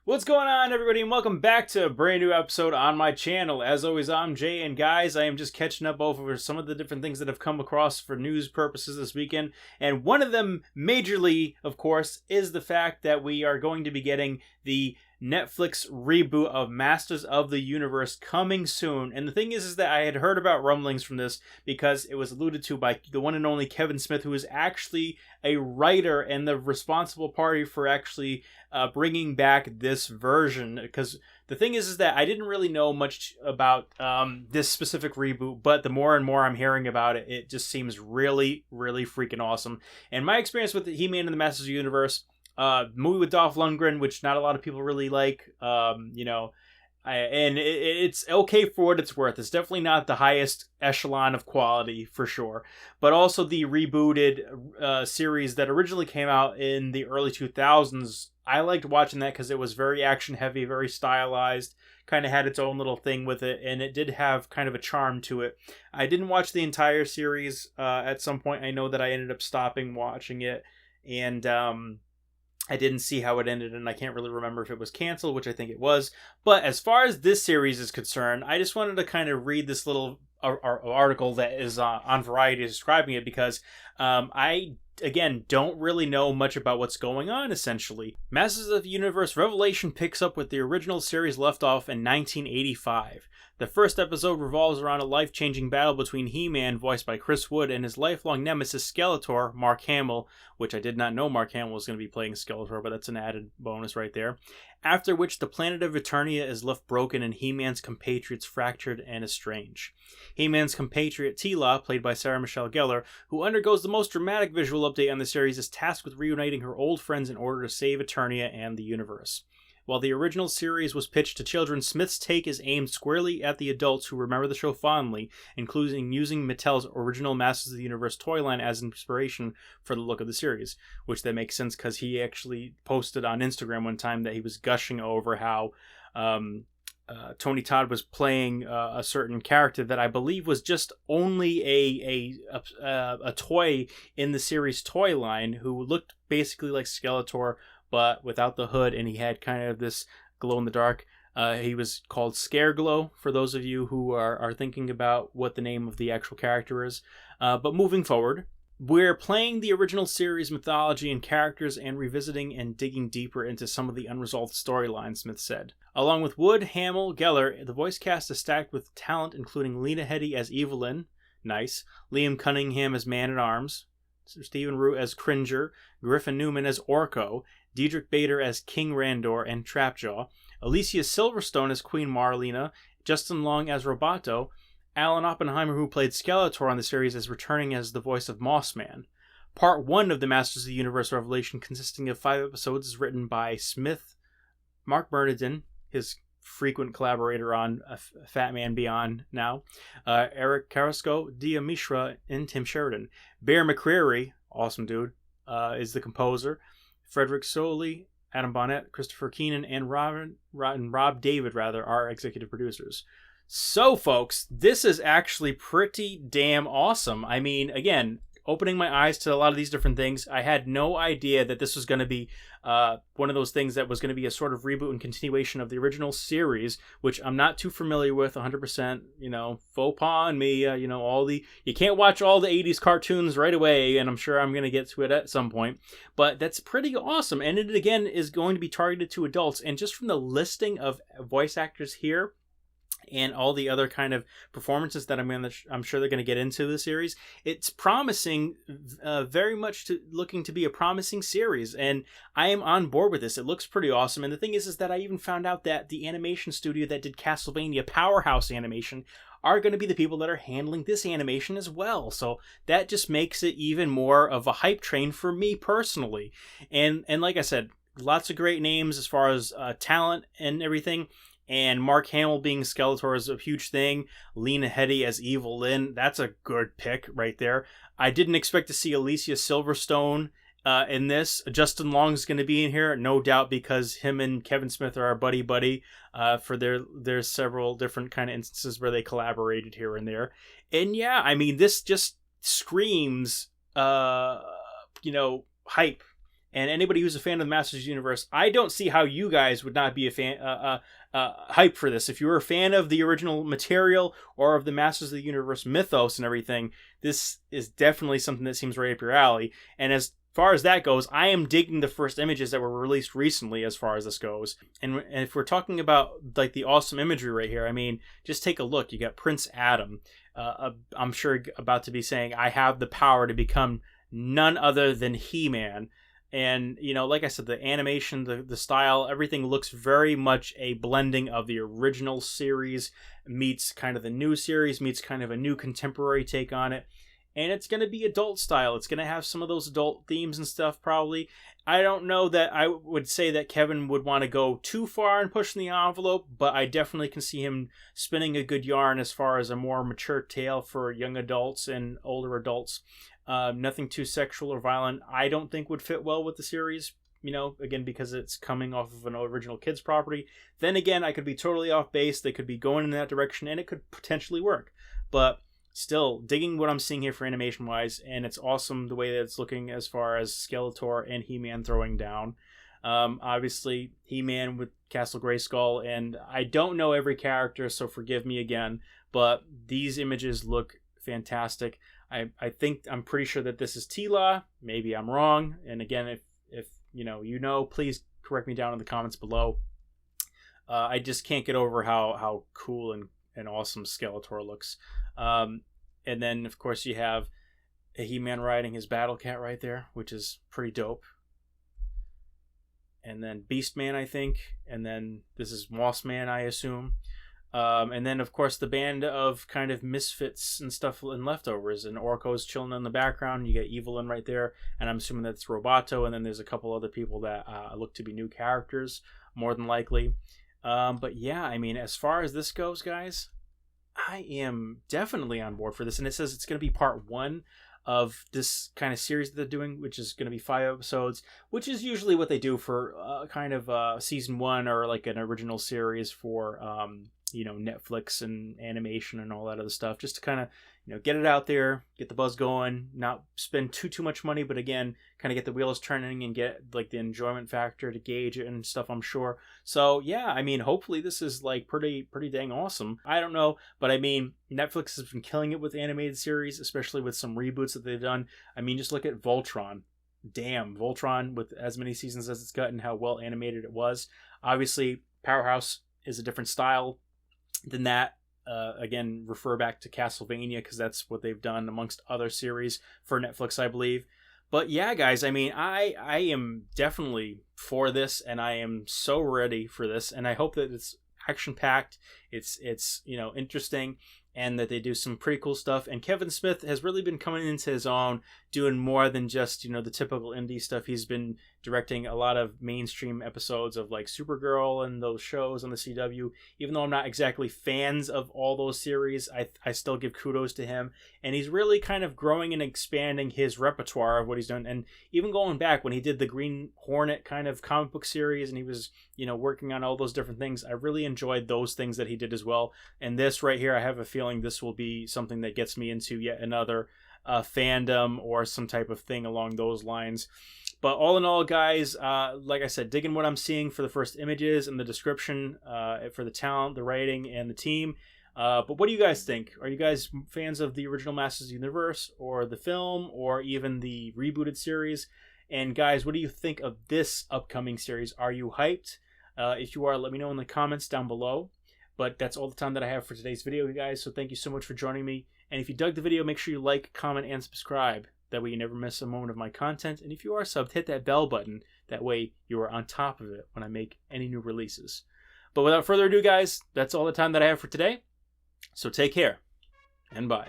What's going on, everybody, and welcome back to a brand new episode on my channel. As always, I'm Jay, and guys, I am just catching up over some of the different things that have come across for news purposes this weekend. And one of them, majorly, of course, is the fact that we are going to be getting the Netflix reboot of Masters of the Universe coming soon. And the thing is that I had heard about rumblings from this because it was alluded to by the one and only Kevin Smith, who is actually a writer and the responsible party for actually bringing back this version. Because the thing is that I didn't really know much about this specific reboot, but the more and more I'm hearing about it, it just seems really, really freaking awesome. And my experience with He-Man and the Masters of the Universe, movie with Dolph Lundgren, which not a lot of people really like, it's okay for what it's worth. It's definitely not the highest echelon of quality, for sure. But also the rebooted series that originally came out in the early 2000s, I liked watching that because it was very action-heavy, very stylized, kind of had its own little thing with it, and it did have kind of a charm to it. I didn't watch the entire series at some point. I know that I ended up stopping watching it, and I didn't see how it ended, and I can't really remember if it was canceled, which I think it was. But as far as this series is concerned, I just wanted to kind of read this little article that is on Variety describing it, because I, again, don't really know much about what's going on, essentially. Masters of the Universe Revelation picks up with the original series left off in 1985. The first episode revolves around a life-changing battle between He-Man, voiced by Chris Wood, and his lifelong nemesis Skeletor, Mark Hamill, which I did not know Mark Hamill was going to be playing Skeletor, but that's an added bonus right there. After which the planet of Eternia is left broken and He-Man's compatriots fractured and estranged. He-Man's compatriot Teela, played by Sarah Michelle Gellar, who undergoes the most dramatic visual update on the series, is tasked with reuniting her old friends in order to save Eternia and the universe. While the original series was pitched to children, Smith's take is aimed squarely at the adults who remember the show fondly, including using Mattel's original Masters of the Universe Toyline as inspiration for the look of the series, which that makes sense because he actually posted on Instagram one time that he was gushing over how Tony Todd was playing a certain character that I believe was just only a toy in the series Toyline, who looked basically like Skeletor, but without the hood, and he had kind of this glow-in-the-dark. He was called Scareglow, for those of you who are thinking about what the name of the actual character is. But moving forward, we're playing the original series mythology and characters and revisiting and digging deeper into some of the unresolved storylines, Smith said. Along with Wood, Hamill, Gellar, the voice cast is stacked with talent, including Lena Headey as Evelyn, nice, Liam Cunningham as Man-at-Arms, Stephen Root as Cringer, Griffin Newman as Orko, Diedrich Bader as King Randor and Trapjaw, Alicia Silverstone as Queen Marlena, Justin Long as Roboto, Alan Oppenheimer, who played Skeletor on the series, is returning as the voice of Mossman. Part 1 of the Masters of the Universe Revelation, consisting of 5 episodes, is written by Smith, Mark Bernardin, his frequent collaborator on Fat Man Beyond now, Eric Carrasco, Dia Mishra, and Tim Sheridan. Bear McCreary, awesome dude, is the composer. Frederick Soley, Adam Bonnet, Christopher Keenan, and Rob David are executive producers. So, folks, this is actually pretty damn awesome. I mean, again, opening my eyes to a lot of these different things, I had no idea that this was going to be one of those things that was going to be a sort of reboot and continuation of the original series, which I'm not too familiar with 100%, faux pas on me, you can't watch all the 80s cartoons right away, and I'm sure I'm going to get to it at some point, but that's pretty awesome, and it, again, is going to be targeted to adults, and just from the listing of voice actors here, and all the other kind of performances that I'm sure they're going to get into the series, it's promising, very much looking to be a promising series, and I am on board with this. It looks pretty awesome, and the thing is that I even found out that the animation studio that did Castlevania, Powerhouse Animation, are going to be the people that are handling this animation as well, so that just makes it even more of a hype train for me personally, and like I said, lots of great names as far as talent and everything. And Mark Hamill being Skeletor is a huge thing. Lena Headey as Evil Lynn, that's a good pick right there. I didn't expect to see Alicia Silverstone in this. Justin Long's going to be in here, no doubt, because him and Kevin Smith are buddy for their several different kind of instances where they collaborated here and there. And yeah, I mean, this just screams, hype And anybody who's a fan of the Masters of the Universe, I don't see how you guys would not be a fan, hype for this. If you were a fan of the original material or of the Masters of the Universe mythos and everything, this is definitely something that seems right up your alley. And as far as that goes, I am digging the first images that were released recently as far as this goes. And if we're talking about like the awesome imagery right here, I mean, just take a look. You got Prince Adam. I'm sure about to be saying, I have the power to become none other than He-Man. And, you know, like I said, the animation, the style, everything looks very much a blending of the original series meets kind of the new series, meets kind of a new contemporary take on it. And it's going to be adult style. It's going to have some of those adult themes and stuff, probably. I don't know that I would say that Kevin would want to go too far in pushing the envelope, but I definitely can see him spinning a good yarn as far as a more mature tale for young adults and older adults. Nothing too sexual or violent, I don't think would fit well with the series, you know, again, because it's coming off of an original kids property. Then again, I could be totally off base. They could be going in that direction and it could potentially work. But still, digging what I'm seeing here for animation wise, and it's awesome the way that it's looking as far as Skeletor and He-Man throwing down. Obviously, He-Man with Castle Grayskull, and I don't know every character, so forgive me again, but these images look fantastic. I think I'm pretty sure that this is Tila. Maybe I'm wrong. And again, if you know, please correct me down in the comments below. I just can't get over how cool and awesome Skeletor looks. And then of course you have a He-Man riding his battle cat right there, which is pretty dope. And then Beastman, I think, and then this is Mossman, I assume. And then, of course, the band of kind of misfits and stuff and leftovers. And Orko's chilling in the background. You get Evelyn right there. And I'm assuming that's Roboto. And then there's a couple other people that look to be new characters, more than likely. But yeah, I mean, as far as this goes, guys, I am definitely on board for this. And it says it's going to be part 1 of this kind of series that they're doing, which is going to be 5 episodes, which is usually what they do for kind of season 1 or like an original series for Netflix and animation and all that other stuff, just to kind of get it out there, get the buzz going, not spend too much money, but again, kind of get the wheels turning and get like the enjoyment factor to gauge it and stuff, I'm sure. So yeah, I mean, hopefully this is like pretty dang awesome. I don't know, but I mean, Netflix has been killing it with animated series, especially with some reboots that they've done. I mean, just look at Voltron. Damn, Voltron, with as many seasons as it's gotten, how well animated it was. Obviously, Powerhouse is a different style than that. Again, refer back to Castlevania, because that's what they've done amongst other series for Netflix, I believe. But yeah, guys, I mean, I am definitely for this, and I am so ready for this, and I hope that it's action-packed, it's interesting, and that they do some pretty cool stuff. And Kevin Smith has really been coming into his own, doing more than just, the typical indie stuff. He's been directing a lot of mainstream episodes of like Supergirl and those shows on the CW. Even though I'm not exactly fans of all those series, I still give kudos to him. And he's really kind of growing and expanding his repertoire of what he's done. And even going back when he did the Green Hornet kind of comic book series, and he was, working on all those different things, I really enjoyed those things that he did as well. And this right here, I have a feeling this will be something that gets me into yet another fandom or some type of thing along those lines. But all in all, guys, like I said, digging what I'm seeing for the first images and the description for the talent, the writing, and the team. But what do you guys think? Are you guys fans of the original Masters of the Universe, or the film, or even the rebooted series? And guys, what do you think of this upcoming series? Are you hyped? If you are, let me know in the comments down below. But that's all the time that I have for today's video, guys. So thank you so much for joining me. And if you dug the video, make sure you like, comment, and subscribe. That way you never miss a moment of my content. And if you are subbed, hit that bell button. That way you are on top of it when I make any new releases. But without further ado, guys, that's all the time that I have for today. So take care, and bye.